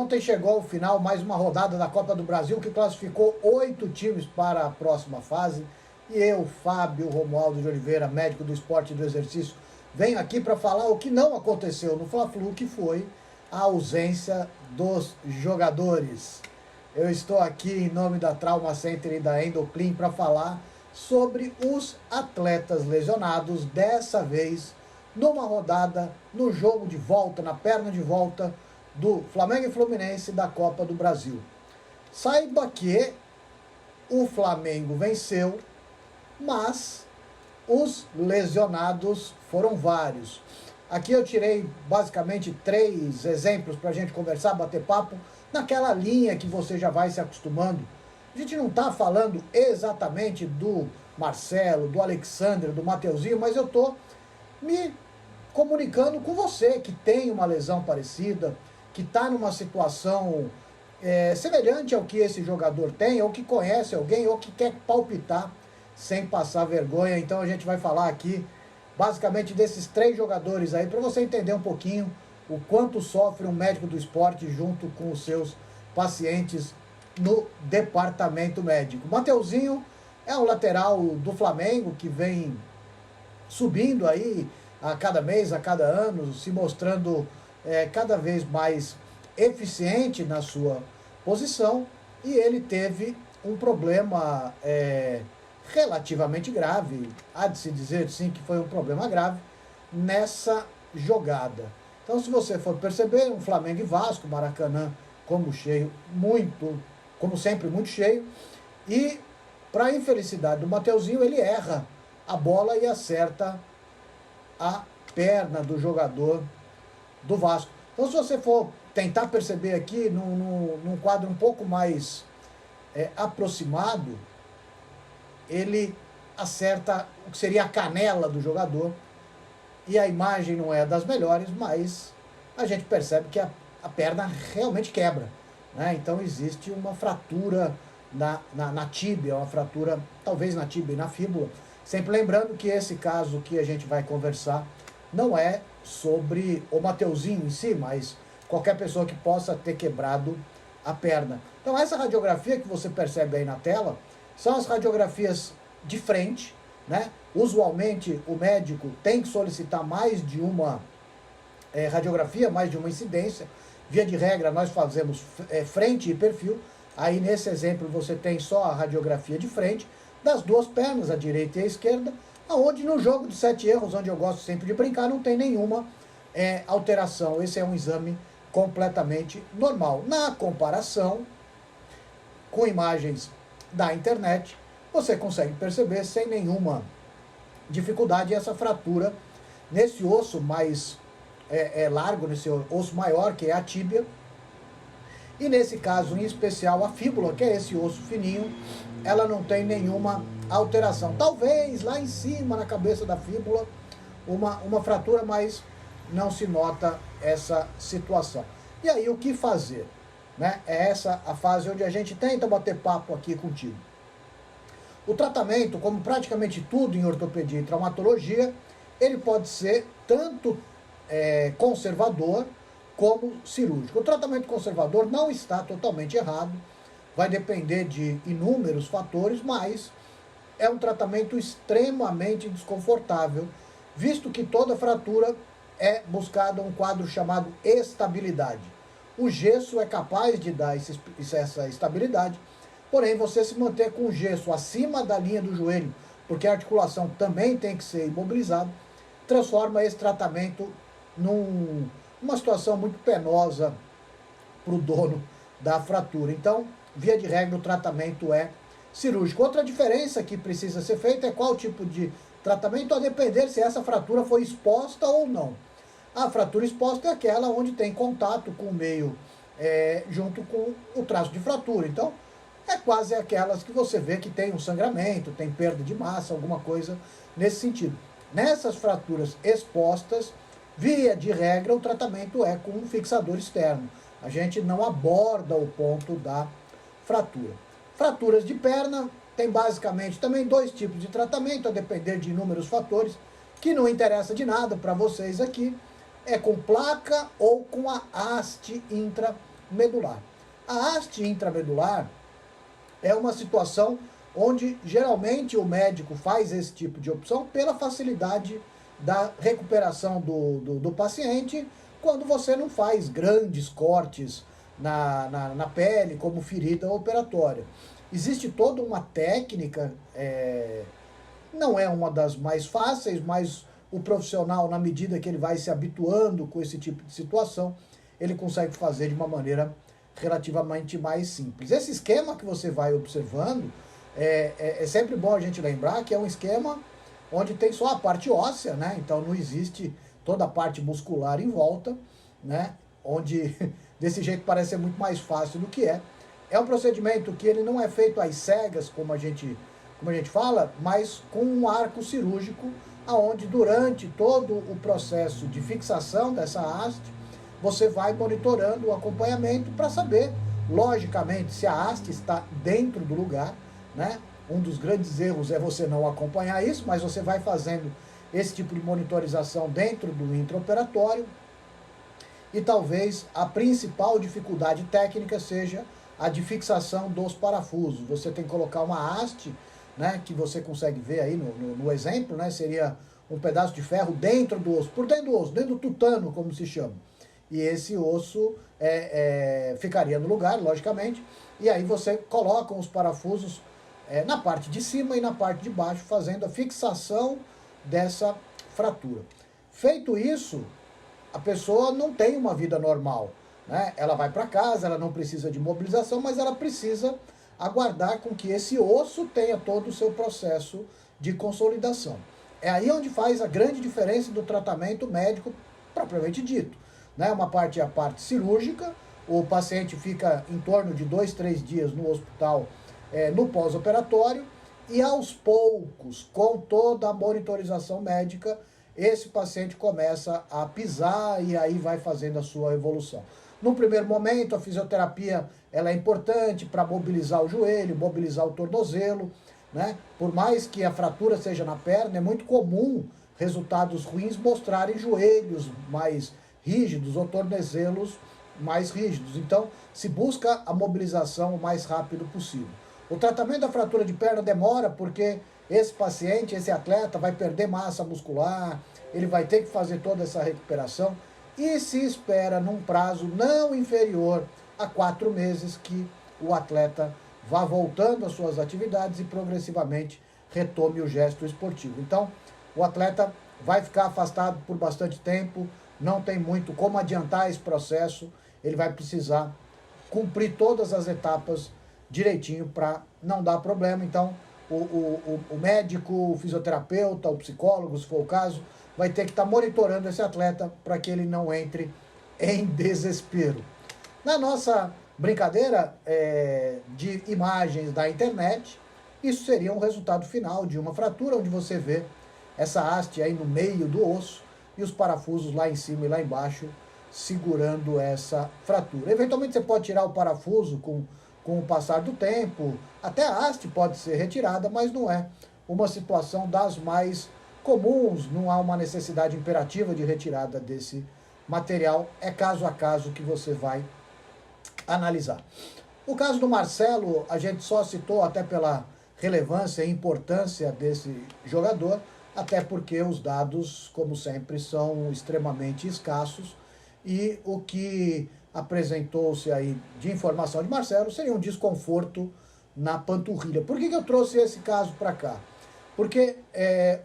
ontem chegou ao final mais uma rodada da Copa do Brasil que classificou 8 times para a próxima fase. E eu, Fábio Romualdo de Oliveira, médico do esporte e do exercício, venho aqui para falar o que não aconteceu no Fla-Flu, que foi a ausência dos jogadores. Eu estou aqui em nome da Trauma Center e da Endoclean para falar sobre os atletas lesionados, dessa vez numa rodada, no jogo de volta, na perna de volta do Flamengo e Fluminense da Copa do Brasil. Saiba que o Flamengo venceu, mas os lesionados foram vários. Aqui eu tirei basicamente 3 exemplos para a gente conversar, bater papo, naquela linha que você já vai se acostumando. A gente não está falando exatamente do Marcelo, do Alexandre, do Mateuzinho, mas eu estou me comunicando com você que tem uma lesão parecida, que está numa situação semelhante ao que esse jogador tem, ou que conhece alguém, ou que quer palpitar sem passar vergonha. Então a gente vai falar aqui basicamente desses 3 jogadores aí, para você entender um pouquinho o quanto sofre um médico do esporte junto com os seus pacientes no departamento médico. Mateuzinho é um lateral do Flamengo que vem subindo aí a cada mês, a cada ano, se mostrando cada vez mais eficiente na sua posição, e ele teve um problema relativamente grave, há de se dizer sim que foi um problema grave, nessa jogada. Então, se você for perceber, um Flamengo e Vasco, Maracanã como sempre, muito cheio, e para infelicidade do Mateuzinho, ele erra a bola e acerta a perna do jogador do Vasco. Então, se você for tentar perceber aqui, num quadro um pouco mais aproximado, ele acerta o que seria a canela do jogador, e a imagem não é das melhores, mas a gente percebe que a perna realmente quebra, né? Então existe uma fratura na tíbia, uma fratura talvez na tíbia e na fíbula. Sempre lembrando que esse caso que a gente vai conversar não é sobre o Mateuzinho em si, mas qualquer pessoa que possa ter quebrado a perna. Então essa radiografia que você percebe aí na tela são as radiografias de frente, né? Usualmente o médico tem que solicitar mais de uma radiografia, mais de uma incidência. Via de regra nós fazemos frente e perfil. Aí nesse exemplo você tem só a radiografia de frente das 2 pernas, a direita e a esquerda, aonde no jogo de 7 erros, onde eu gosto sempre de brincar, não tem nenhuma alteração. Esse é um exame completamente normal. Na comparação com imagens da internet, você consegue perceber sem nenhuma dificuldade essa fratura nesse osso mais largo, nesse osso maior, que é a tíbia, e nesse caso em especial a fíbula, que é esse osso fininho, ela não tem nenhuma alteração. Talvez lá em cima, na cabeça da fíbula, uma fratura, mas não se nota essa situação. E aí o que fazer? Né? É essa a fase onde a gente tenta bater papo aqui contigo. O tratamento, como praticamente tudo em ortopedia e traumatologia, ele pode ser tanto conservador como cirúrgico. O tratamento conservador não está totalmente errado, vai depender de inúmeros fatores, mas é um tratamento extremamente desconfortável, visto que toda fratura é buscada um quadro chamado estabilidade. O gesso é capaz de dar essa estabilidade, porém você se manter com o gesso acima da linha do joelho, porque a articulação também tem que ser imobilizada, transforma esse tratamento numa situação muito penosa para o dono da fratura. Então, via de regra, o tratamento é cirúrgico. Outra diferença que precisa ser feita é qual tipo de tratamento, a depender se essa fratura foi exposta ou não. A fratura exposta é aquela onde tem contato com o meio junto com o traço de fratura. Então, é quase aquelas que você vê que tem um sangramento, tem perda de massa, alguma coisa nesse sentido. Nessas fraturas expostas, via de regra, o tratamento é com um fixador externo. A gente não aborda o ponto da fratura. Fraturas de perna, tem basicamente também 2 tipos de tratamento, a depender de inúmeros fatores, que não interessa de nada para vocês aqui. É com placa ou com a haste intramuscular. medular. A haste intramedular é uma situação onde geralmente o médico faz esse tipo de opção pela facilidade da recuperação do paciente, quando você não faz grandes cortes na pele, como ferida operatória. Existe toda uma técnica, não é uma das mais fáceis, mas o profissional, na medida que ele vai se habituando com esse tipo de situação, ele consegue fazer de uma maneira relativamente mais simples. Esse esquema que você vai observando, é sempre bom a gente lembrar que é um esquema onde tem só a parte óssea, né? Então não existe toda a parte muscular em volta, né? Onde desse jeito parece ser muito mais fácil do que é. É um procedimento que ele não é feito às cegas, como a gente fala, mas com um arco cirúrgico, aonde durante todo o processo de fixação dessa haste, você vai monitorando o acompanhamento para saber, logicamente, se a haste está dentro do lugar, né? Um dos grandes erros é você não acompanhar isso, mas você vai fazendo esse tipo de monitorização dentro do intraoperatório. E talvez a principal dificuldade técnica seja a de fixação dos parafusos. Você tem que colocar uma haste, né, que você consegue ver aí no exemplo, né, seria um pedaço de ferro dentro do osso, por dentro do osso, dentro do tutano, como se chama. E esse osso ficaria no lugar, logicamente, e aí você coloca os parafusos na parte de cima e na parte de baixo, fazendo a fixação dessa fratura. Feito isso, a pessoa não tem uma vida normal, né? Ela vai para casa, ela não precisa de mobilização, mas ela precisa aguardar com que esse osso tenha todo o seu processo de consolidação. É aí onde faz a grande diferença do tratamento médico propriamente dito, né? Uma parte é a parte cirúrgica, o paciente fica em torno de 2, 3 dias no hospital, no pós-operatório, e aos poucos, com toda a monitorização médica, esse paciente começa a pisar e aí vai fazendo a sua evolução. No primeiro momento, a fisioterapia ela é importante para mobilizar o joelho, mobilizar o tornozelo, né? Por mais que a fratura seja na perna, é muito comum resultados ruins mostrarem joelhos mais rígidos ou tornozelos mais rígidos. Então, se busca a mobilização o mais rápido possível. O tratamento da fratura de perna demora porque esse paciente, esse atleta vai perder massa muscular, ele vai ter que fazer toda essa recuperação e se espera num prazo não inferior a 4 meses que o atleta vá voltando às suas atividades e progressivamente retome o gesto esportivo. Então, o atleta vai ficar afastado por bastante tempo, não tem muito como adiantar esse processo, ele vai precisar cumprir todas as etapas direitinho para não dar problema. Então, o médico, o fisioterapeuta, o psicólogo, se for o caso, vai ter que estar monitorando esse atleta para que ele não entre em desespero. Na nossa brincadeira de imagens da internet, isso seria um resultado final de uma fratura, onde você vê essa haste aí no meio do osso e os parafusos lá em cima e lá embaixo segurando essa fratura. Eventualmente você pode tirar o parafuso com o passar do tempo, até a haste pode ser retirada, mas não é uma situação das mais comuns, não há uma necessidade imperativa de retirada desse material, é caso a caso que você vai analisar. O caso do Marcelo, a gente só citou até pela relevância e importância desse jogador, até porque os dados, como sempre, são extremamente escassos e o que apresentou-se aí de informação de Marcelo seria um desconforto na panturrilha. Por que eu trouxe esse caso para cá? Porque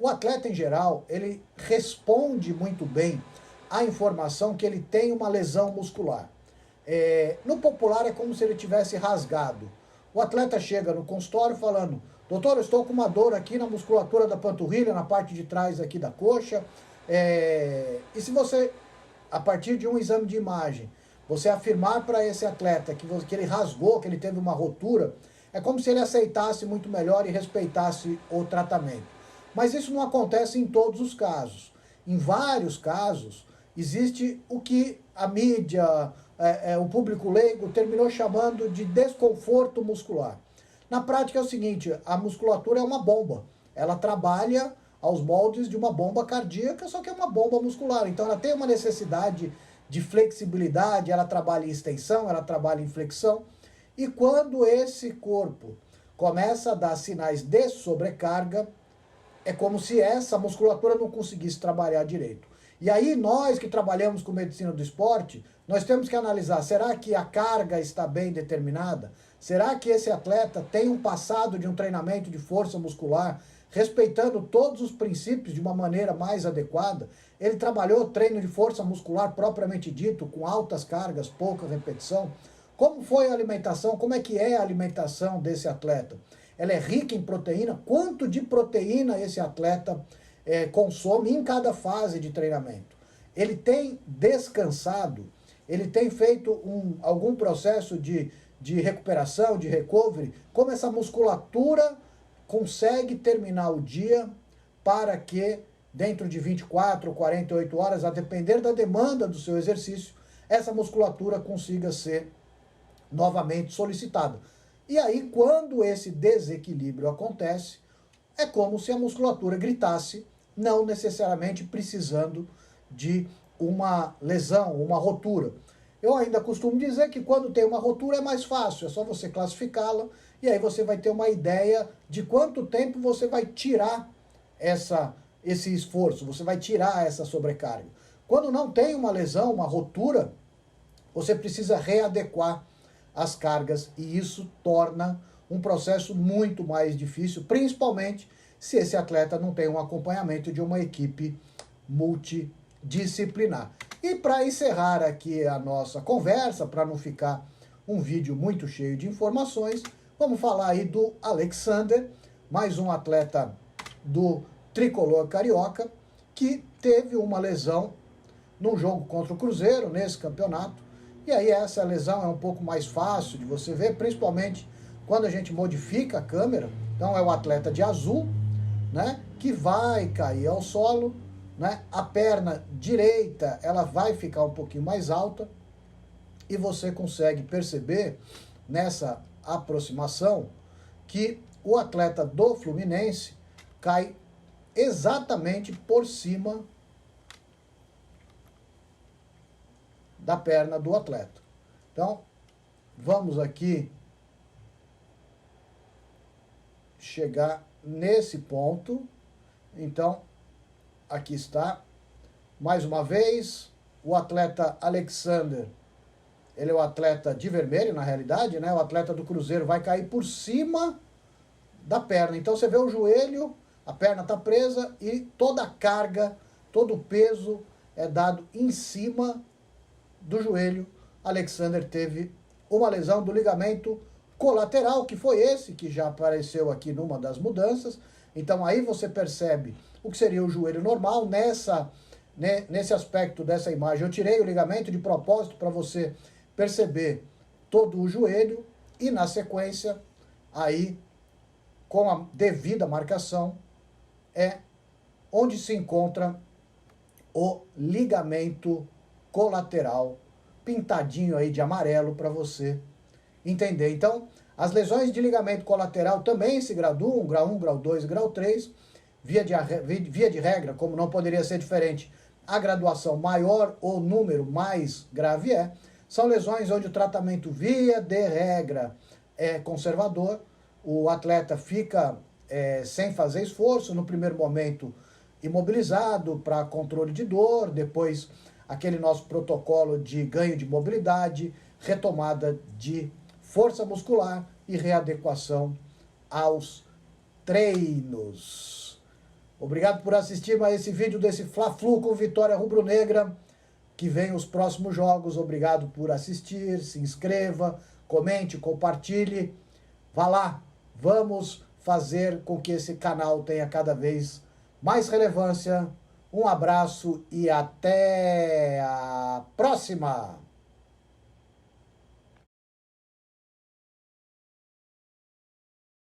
o atleta em geral, ele responde muito bem à informação que ele tem uma lesão muscular. No popular é como se ele tivesse rasgado. O atleta chega no consultório falando: doutor, eu estou com uma dor aqui na musculatura da panturrilha, na parte de trás aqui da coxa. E se você, a partir de um exame de imagem, você afirmar para esse atleta que ele rasgou, que ele teve uma rotura, é como se ele aceitasse muito melhor e respeitasse o tratamento. Mas isso não acontece em todos os casos. Em vários casos, existe o que a mídia, o público leigo, terminou chamando de desconforto muscular. Na prática é o seguinte: a musculatura é uma bomba. Ela trabalha aos moldes de uma bomba cardíaca, só que é uma bomba muscular. Então ela tem uma necessidade de flexibilidade, ela trabalha em extensão, ela trabalha em flexão. E quando esse corpo começa a dar sinais de sobrecarga, é como se essa musculatura não conseguisse trabalhar direito. E aí nós que trabalhamos com medicina do esporte, nós temos que analisar, será que a carga está bem determinada? Será que esse atleta tem um passado de um treinamento de força muscular, respeitando todos os princípios de uma maneira mais adequada? Ele trabalhou treino de força muscular propriamente dito, com altas cargas, pouca repetição? Como foi a alimentação? Como é que é a alimentação desse atleta? Ela é rica em proteína? Quanto de proteína esse atleta consome em cada fase de treinamento? Ele tem descansado? Ele tem feito algum processo de recuperação, de recovery? Como essa musculatura consegue terminar o dia para que, dentro de 24 ou 48 horas, a depender da demanda do seu exercício, essa musculatura consiga ser novamente solicitada. E aí, quando esse desequilíbrio acontece, é como se a musculatura gritasse, não necessariamente precisando de uma lesão, uma rotura. Eu ainda costumo dizer que quando tem uma rotura é mais fácil, é só você classificá-la e aí você vai ter uma ideia de quanto tempo você vai tirar esse esforço, você vai tirar essa sobrecarga. Quando não tem uma lesão, uma rotura, você precisa readequar as cargas e isso torna um processo muito mais difícil, principalmente se esse atleta não tem um acompanhamento de uma equipe multidisciplinar. E para encerrar aqui a nossa conversa, para não ficar um vídeo muito cheio de informações, vamos falar aí do Alexander, mais um atleta do tricolor carioca, que teve uma lesão num jogo contra o Cruzeiro, nesse campeonato. E aí essa lesão é um pouco mais fácil de você ver, principalmente quando a gente modifica a câmera. Então é o atleta de azul, né, que vai cair ao solo, né, a perna direita ela vai ficar um pouquinho mais alta e você consegue perceber nessa aproximação que o atleta do Fluminense cai exatamente por cima da perna do atleta. Então, vamos aqui chegar nesse ponto. Então, aqui está. Mais uma vez, o atleta Alexander, ele é o atleta de vermelho, na realidade, né? O atleta do Cruzeiro vai cair por cima da perna. Então, você vê o joelho, a perna está presa e toda a carga, todo o peso é dado em cima do joelho. Alexander teve uma lesão do ligamento colateral, que foi esse que já apareceu aqui numa das mudanças. Então aí você percebe o que seria o joelho normal. Nesse aspecto dessa imagem eu tirei o ligamento de propósito para você perceber todo o joelho e na sequência aí com a devida marcação é onde se encontra o ligamento colateral, pintadinho aí de amarelo para você entender. Então, as lesões de ligamento colateral também se graduam, grau 1, grau 2, grau 3, via de regra, como não poderia ser diferente, a graduação maior ou número mais grave são lesões onde o tratamento via de regra é conservador, o atleta fica sem fazer esforço, no primeiro momento imobilizado para controle de dor, depois aquele nosso protocolo de ganho de mobilidade, retomada de força muscular e readequação aos treinos. Obrigado por assistir a esse vídeo desse Fla-Flu com vitória rubro-negra, que vem os próximos jogos. Obrigado por assistir, se inscreva, comente, compartilhe. Vá lá, vamos fazer com que esse canal tenha cada vez mais relevância. Um abraço e até a próxima!